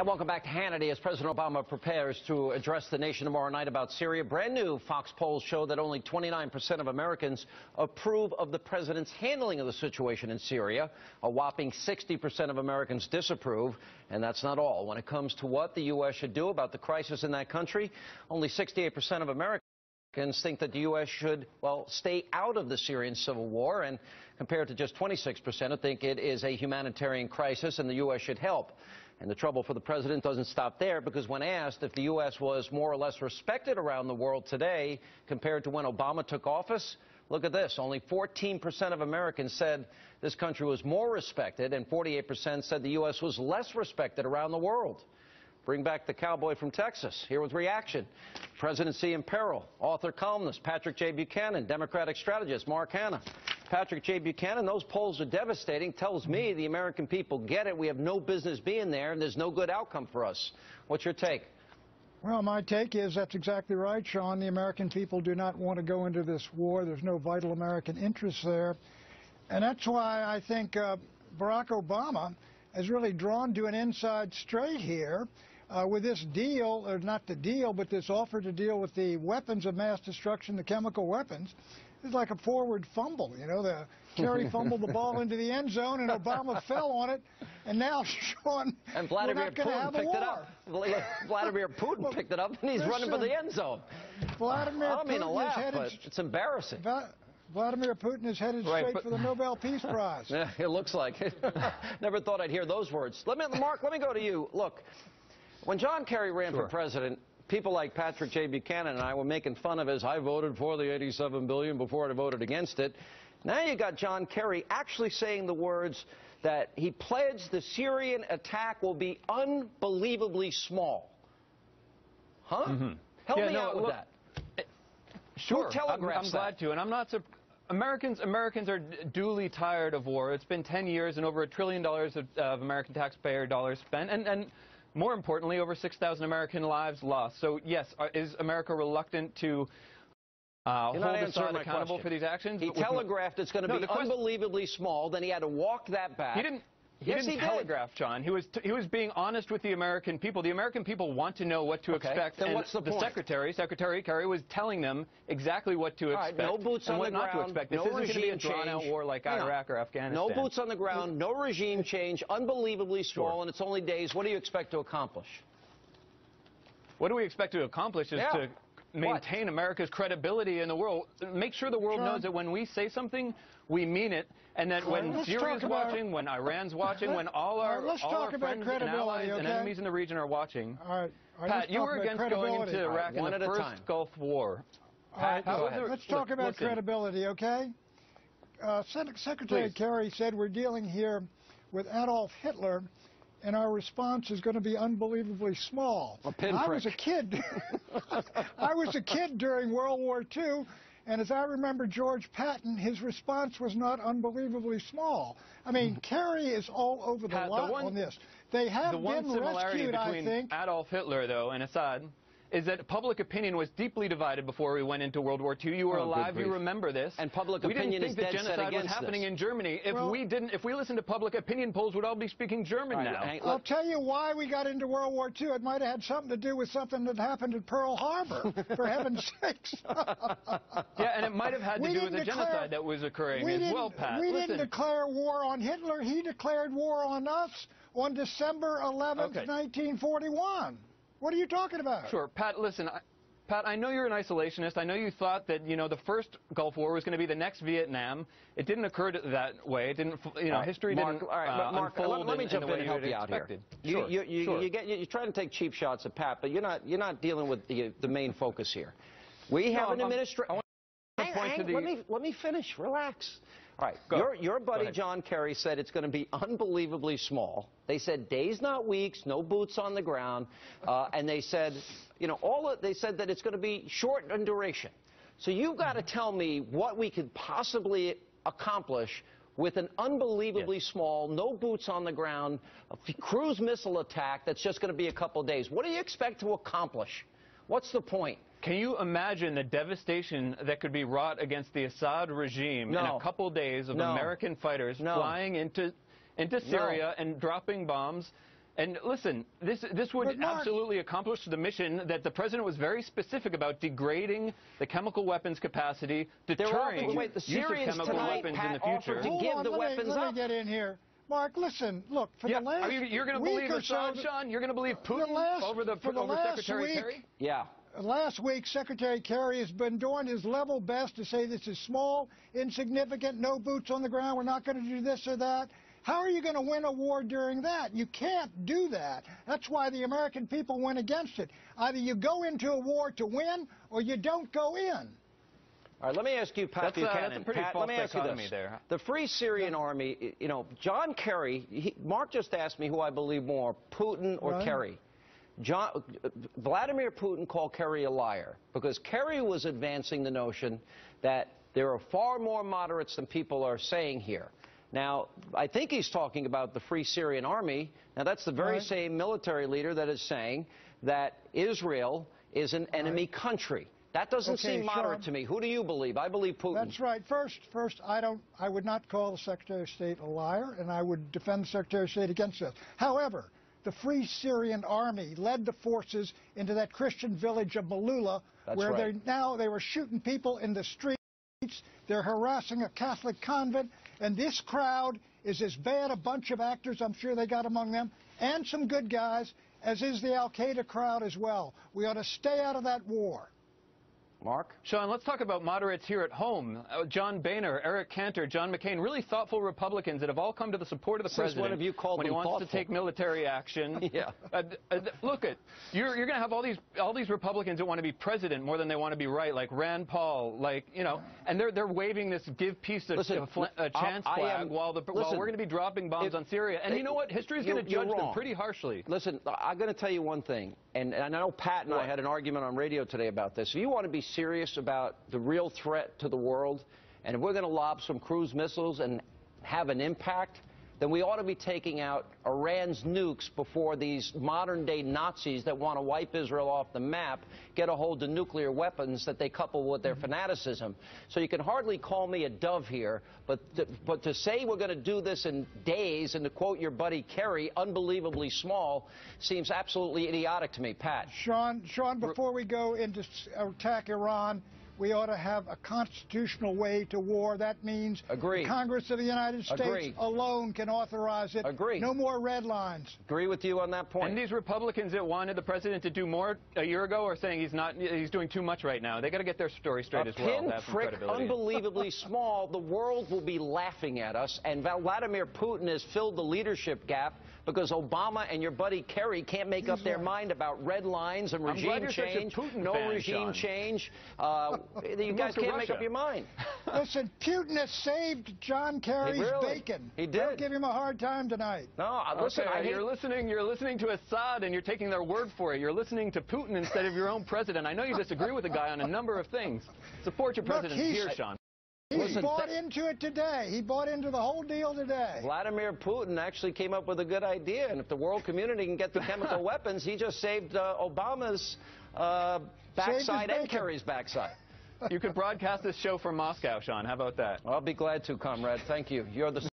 And welcome back to Hannity. As President Obama prepares to address the nation tomorrow night about Syria, brand new Fox polls show that only 29% of Americans approve of the president's handling of the situation in Syria. A whopping 60% of Americans disapprove. And that's not all. When it comes to what the U.S. should do about the crisis in that country, only 68% of Americans think that the U.S. should, well, stay out of the Syrian civil war, and compared to just 26% who think it is a humanitarian crisis and the U.S. should help. And the trouble for the president doesn't stop there, because when asked if the U.S. was more or less respected around the world today compared to when Obama took office, look at this. Only 14% of Americans said this country was more respected, and 48% said the U.S. was less respected around the world. Bring back the cowboy from Texas, here with reaction. Presidency in peril. Author, columnist Patrick J. Buchanan, Democratic strategist Mark Hanna. Patrick J. Buchanan, those polls are devastating. Tells me the American people get it. We have no business being there, and there's no good outcome for us. What's your take? Well, my take is that's exactly right, Sean. The American people do not want to go into this war. There's no vital American interest there. And that's why I think Barack Obama is really drawn to an inside straight here with this deal, or not the deal, but this offer to deal with the weapons of mass destruction, the chemical weapons. It's like a forward fumble, you know. The Kerry fumbled the ball into the end zone, and Obama fell on it. And now, Sean, and Vladimir Putin picked it up. Vladimir Putin picked it up, and he's running for the end zone. Vladimir I don't mean to Putin laugh, is headed, but it's embarrassing. Vladimir Putin is headed straight for the Nobel Peace Prize. Yeah, it looks like it. Never thought I'd hear those words. Mark, let me go to you. Look, when John Kerry ran for president, people like Patrick J. Buchanan and I were making fun of his, I voted for the $87 billion before I voted against it. Now you got John Kerry actually saying the words that he pledged the Syrian attack will be unbelievably small. Huh? Help me out with that. Sure, Who telegraphs I'm glad to, and I'm not Americans are duly tired of war. It's been 10 years and over $1 trillion of American taxpayer dollars spent, and more importantly, over 6,000 American lives lost. So, yes, is America reluctant to hold Assad accountable for these actions? He telegraphed it's going to be unbelievably small. Then he had to walk that back. He didn't telegraph, John. He was being honest with the American people. The American people want to know what to expect. Then what's the point? Secretary Kerry was telling them exactly what to expect. No boots on the ground. Not to expect. This isn't going to be a drawn-out war like Iraq or Afghanistan. No boots on the ground. No regime change. Unbelievably small, and it's only days. What do you expect to accomplish? What do we expect to accomplish is to maintain America's credibility in the world. Make sure the world knows that when we say something, we mean it, and that when Syria's watching, when Iran's watching, when all our friends and allies and enemies in the region are watching. All right. Pat, you were against going into Iraq in the first Gulf War. Pat, let's talk about credibility, okay? Secretary Kerry said we're dealing here with Adolf Hitler, and our response is going to be unbelievably small. I was a kid. I was a kid during World War II, and as I remember George Patton, his response was not unbelievably small. I mean, Kerry is all over the lot on this. They have been rescued, I think. Adolf Hitler, though, and Assad, is that public opinion was deeply divided before we went into World War II. You were alive, you remember this. And public opinion is dead set against this. We didn't think that genocide was happening in Germany. If we listened to public opinion polls, we'd all be speaking German now. I'll tell you why we got into World War II. It might have had something to do with something that happened at Pearl Harbor, for heaven's sakes. Yeah, and it might have had to do with the genocide that was occurring as well, Pat. We didn't declare war on Hitler. He declared war on us on December 11th, 1941. What are you talking about? Sure, Pat, listen, Pat, I know you're an isolationist. I know you thought that, you know, the first Gulf War was going to be the next Vietnam. It didn't occur that way. It didn't, you know, history didn't unfold let me jump in and help you out here. You're trying to take cheap shots at Pat, but you're not dealing with the main focus here. We have an administration. Let me finish. Relax. All right. Your buddy John Kerry said it's going to be unbelievably small. They said days, not weeks, no boots on the ground, and they said, you know, they said that it's going to be short in duration. So you've got to tell me what we could possibly accomplish with an unbelievably small, no boots on the ground, cruise missile attack that's just going to be a couple days. What do you expect to accomplish? What's the point? Can you imagine the devastation that could be wrought against the Assad regime in a couple days of American fighters flying into Syria and dropping bombs And listen, this would absolutely accomplish the mission that the president was very specific about: degrading the chemical weapons capacity, deterring the Syrians use of chemical tonight, weapons Pat, in the future. offered to give the weapons let up. me get in here. Mark, listen, look, for the last You're going to week believe or so, Assad, Sean? You're going to believe Putin over Secretary Kerry? Yeah. Last week, Secretary Kerry has been doing his level best to say this is small, insignificant, no boots on the ground, we're not going to do this or that. How are you going to win a war during that? You can't do that. That's why the American people went against it. Either you go into a war to win, or you don't go in. All right, let me ask you, Pat Buchanan. That's a pretty Pat, false let me ask you dichotomy this. there. The Free Syrian Army, you know, John Kerry, Mark just asked me who I believe more, Putin or Kerry. Vladimir Putin called Kerry a liar because Kerry was advancing the notion that there are far more moderates than people are saying here. Now, I think he's talking about the Free Syrian Army. Now, that's the very same military leader that is saying that Israel is an enemy country. That doesn't seem moderate Sean, to me. Who do you believe? I believe Putin. That's right. First, I would not call the Secretary of State a liar, and I would defend the Secretary of State against this. However, the Free Syrian Army led the forces into that Christian village of Malula, where they were shooting people in the streets. They're harassing a Catholic convent, and this crowd is as bad a bunch of actors, I'm sure they got among them, and some good guys, as is the Al-Qaeda crowd as well. We ought to stay out of that war. Mark? Sean, let's talk about moderates here at home. John Boehner, Eric Cantor, John McCain, really thoughtful Republicans that have all come to the support of the president one of you called when he them wants to take military action. Yeah. Look, you're going to have all these Republicans that want to be president more than they want to be right, like Rand Paul, like, you know, and they're waving this give peace a chance flag while we're going to be dropping bombs on Syria. And you know what? History's going to judge them pretty harshly. Listen, I'm going to tell you one thing, and I know Pat and I had an argument on radio today about this. If you want to be serious about the real threat to the world, and if we're going to lob some cruise missiles and have an impact, then we ought to be taking out Iran's nukes before these modern-day Nazis that want to wipe Israel off the map get a hold of nuclear weapons that they couple with their fanaticism. So you can hardly call me a dove here, but to say we're going to do this in days, and to quote your buddy Kerry, unbelievably small, seems absolutely idiotic to me. Pat. Sean, before we go into attack Iran, we ought to have a constitutional way to war. That means the Congress of the United States alone can authorize it. No more red lines. Agree with you on that point. And these Republicans that wanted the president to do more a year ago are saying he's doing too much right now. They got to get their story straight as well. A pinprick, unbelievably small, the world will be laughing at us, and Vladimir Putin has filled the leadership gap because Obama and your buddy Kerry can't make up their mind about red lines and regime change. No regime change. You guys can't make up your mind. Listen, Putin has saved John Kerry's bacon. He did. Don't give him a hard time tonight. No, listen, you're listening to Assad and you're taking their word for it. You're listening to Putin instead of your own president. I know you disagree with the guy on a number of things. Support your president here, Sean. He bought into it today. He bought into the whole deal today. Vladimir Putin actually came up with a good idea, and if the world community can get the chemical weapons, he just saved Obama's backside and Kerry's backside. You could broadcast this show from Moscow, Sean. How about that? I'll be glad to, comrade. Thank you. You're the